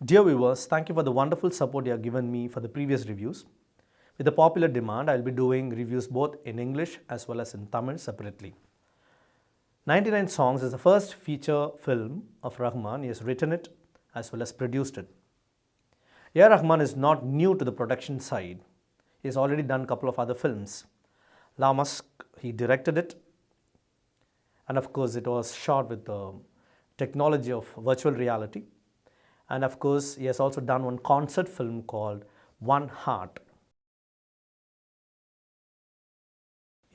Dear viewers, thank you for the wonderful support you have given me for the previous reviews. With the popular demand, I will be doing reviews both in English as well as in Tamil separately. 99 Songs is the first feature film of Rahman. He has written it as well as produced it. AR Rahman is not new to the production side. He has already done a couple of other films. Musk, he directed it, and of course it was shot with the technology of virtual reality. And of course, he has also done one concert film called One Heart.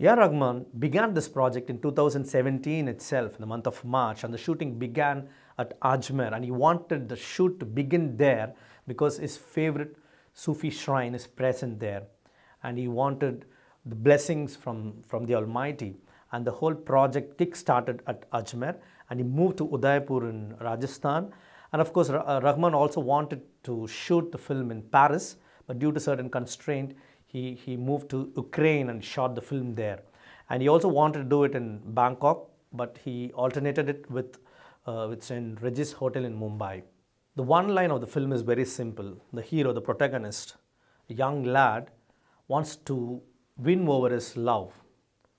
AR Rahman began this project in 2017 itself, in the month of March, and the shooting began at Ajmer, and he wanted the shoot to begin there because his favorite Sufi Shrine is present there, and he wanted the blessings from the Almighty. And the whole project kick-started at Ajmer, and he moved to Udaipur in Rajasthan. And of course, Rahman also wanted to shoot the film in Paris, but due to certain constraint, he moved to Ukraine and shot the film there. And he also wanted to do it in Bangkok, but he alternated it with in Regis Hotel in Mumbai. The one line of the film is very simple. The hero, the protagonist, a young lad, wants to win over his love,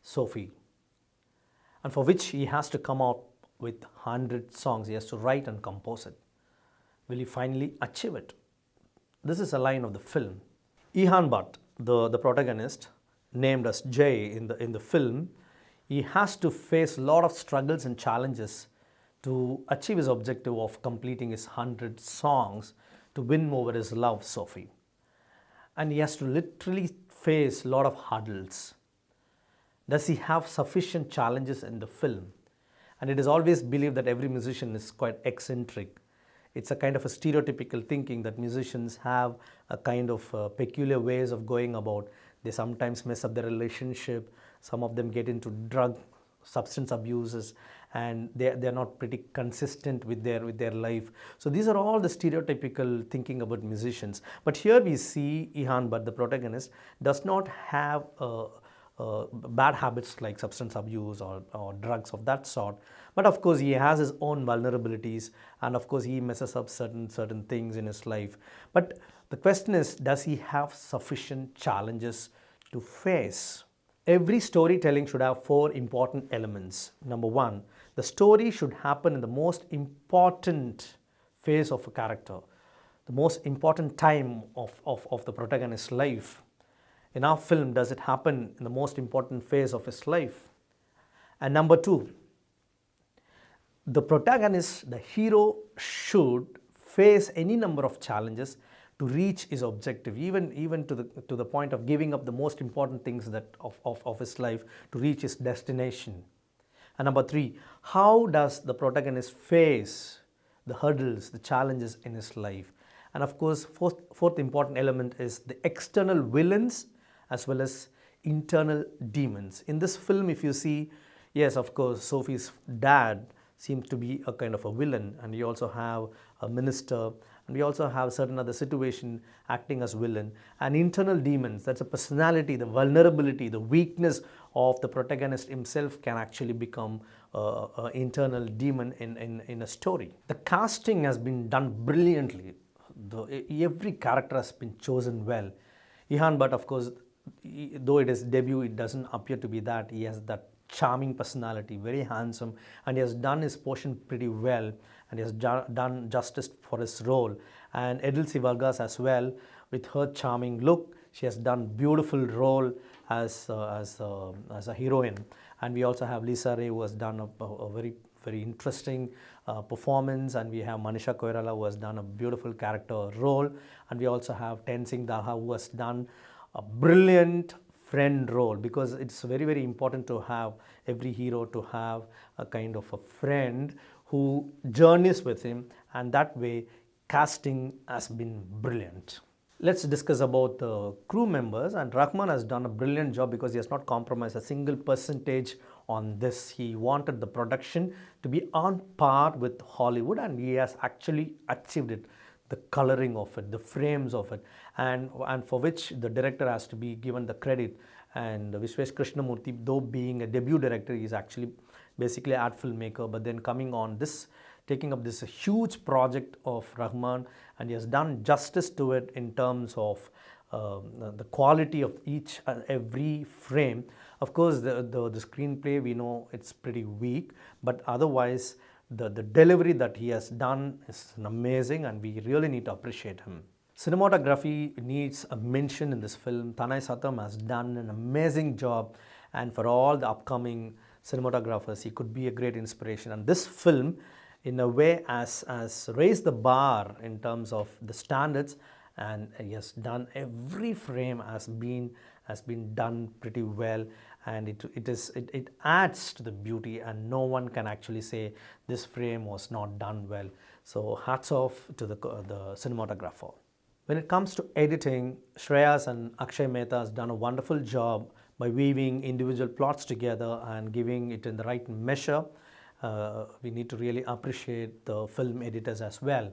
Sophie, and for which he has to come out with 100 songs. He has to write and compose it. Will he finally achieve it? This is a line of the film. Ehan Bhat, the protagonist, named as Jay in the film, he has to face a lot of struggles and challenges to achieve his objective of completing his 100 songs to win over his love, Sophie. And he has to literally face a lot of hurdles. Does he have sufficient challenges in the film? And it is always believed that every musician is quite eccentric. It's a kind of a stereotypical thinking that musicians have a kind of peculiar ways of going about. They sometimes mess up their relationship. Some of them get into drug, substance abuses, and they're not pretty consistent with their life. So these are all the stereotypical thinking about musicians. But here we see Ehan Bhat, the protagonist, does not have bad habits like substance abuse or drugs of that sort. But of course, he has his own vulnerabilities, and of course, he messes up certain things in his life. But the question is, does he have sufficient challenges to face? Every storytelling should have 4 important elements. Number 1, the story should happen in the most important phase of a character, the most important time of the protagonist's life. In our film, does it happen in the most important phase of his life? And number 2, the protagonist, the hero, should face any number of challenges to reach his objective, even to the point of giving up the most important things of his life to reach his destination. And number 3, how does the protagonist face the hurdles, the challenges in his life? And of course, fourth important element is the external villains as well as internal demons. In this film, if you see, yes, of course, Sophie's dad seems to be a kind of a villain, and you also have a minister, and we also have certain other situation acting as villain. And internal demons, that's a personality, the vulnerability, the weakness of the protagonist himself can actually become an internal demon in a story. The casting has been done brilliantly. Every character has been chosen well. Ehan Bhat, of course, though it is debut, it doesn't appear to be that. He has that charming personality, very handsome, and he has done his portion pretty well, and he has done justice for his role. And Edilsy Vargas as well, with her charming look, she has done beautiful role as a heroine. And we also have Lisa Ray, who has done a very interesting performance, and we have Manisha Koirala, who has done a beautiful character role, and we also have Tenzing Daha, who has done a brilliant friend role, because it's very important to have every hero to have a kind of a friend who journeys with him, and that way casting has been brilliant. Let's discuss about the crew members, and Rahman has done a brilliant job because he has not compromised a single percentage on this. He wanted the production to be on par with Hollywood, and he has actually achieved it. The coloring of it, the frames of it, and for which the director has to be given the credit. And Vishwesh Krishnamurthy, though being a debut director, he is actually basically an art filmmaker, but then coming on this taking up this huge project of Rahman, and he has done justice to it in terms of the quality of each and every frame. Of course, the screenplay, we know it's pretty weak, but otherwise the delivery that he has done is amazing, and we really need to appreciate him. Cinematography needs a mention in this film. Tanai Satham has done an amazing job, and for all the upcoming cinematographers, he could be a great inspiration. And this film, in a way, has raised the bar in terms of the standards, and he has done every frame has been done pretty well, and it adds to the beauty, and no one can actually say this frame was not done well. So hats off to the cinematographer. When it comes to editing, Shreyas and Akshay Mehta has done a wonderful job by weaving individual plots together and giving it in the right measure. We need to really appreciate the film editors as well.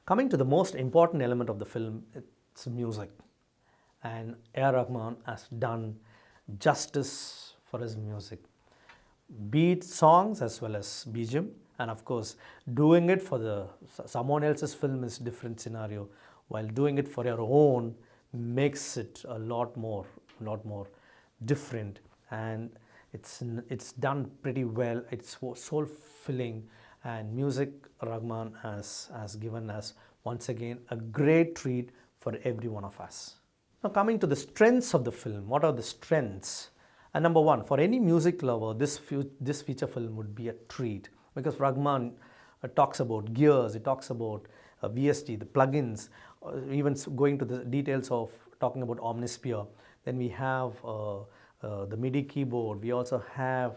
Coming to the most important element of the film, it's music. And AR Rahman has done justice for his music. Be it songs as well as BGM, and of course, doing it for someone else's film is a different scenario, while doing it for your own makes it a lot more different, and it's done pretty well. It's soul filling, and music Rahman has given us once again a great treat for every one of us. Now coming to the strengths of the film, what are the strengths? And number one, for any music lover, this feature film would be a treat, because Rahman talks about gears, he talks about VST, the plugins, even going to the details of talking about Omnisphere. Then we have the MIDI keyboard. We also have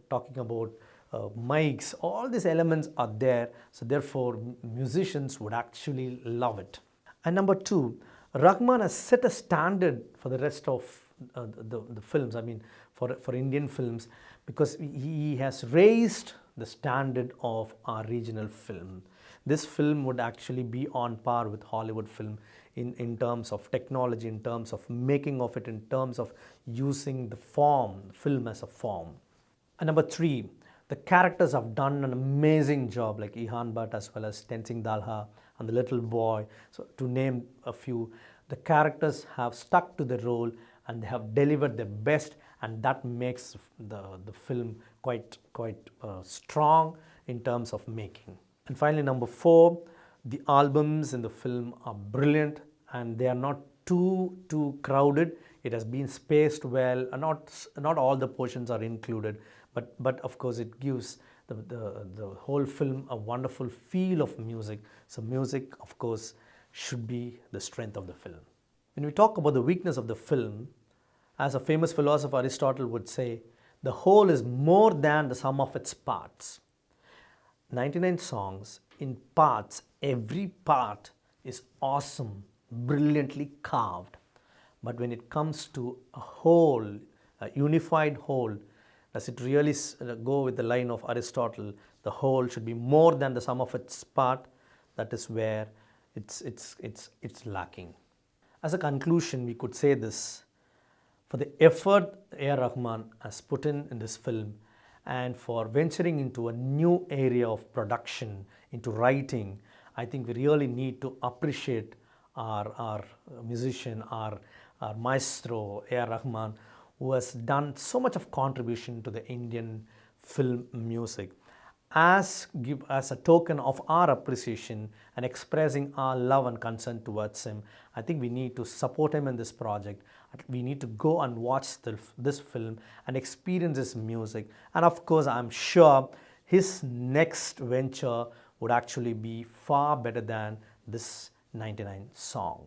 talking about mics. All these elements are there, so therefore musicians would actually love it. And number two, Rahman has set a standard for the rest of the films, I mean for Indian films, because he has raised the standard of our regional film. This film would actually be on par with Hollywood film in terms of technology, in terms of making of it, in terms of using the film as a form. And number three, the characters have done an amazing job, like Ehan Bhat as well as Tenzing Dalha and the little boy. So to name a few, the characters have stuck to the role and they have delivered their best, and that makes the film quite strong in terms of making. And finally, number four, the albums in the film are brilliant, and they are not too crowded. It has been spaced well, and not all the portions are included, but of course it gives the whole film a wonderful feel of music. So music, of course, should be the strength of the film. When we talk about the weakness of the film, as a famous philosopher Aristotle would say, the whole is more than the sum of its parts. 99 songs in parts, every part is awesome, brilliantly carved. But when it comes to a whole, a unified whole, does it really go with the line of Aristotle, the whole should be more than the sum of its part? That is where it's lacking. As a conclusion, we could say this: for the effort AR Rahman has put in this film, and for venturing into a new area of production, into writing, I think we really need to appreciate our musician, our maestro AR Rahman, who has done so much of contribution to the Indian film music. As a token of our appreciation and expressing our love and concern towards him, I think we need to support him in this project. We need to go and watch this film and experience his music. And of course, I'm sure his next venture would actually be far better than this 99 song.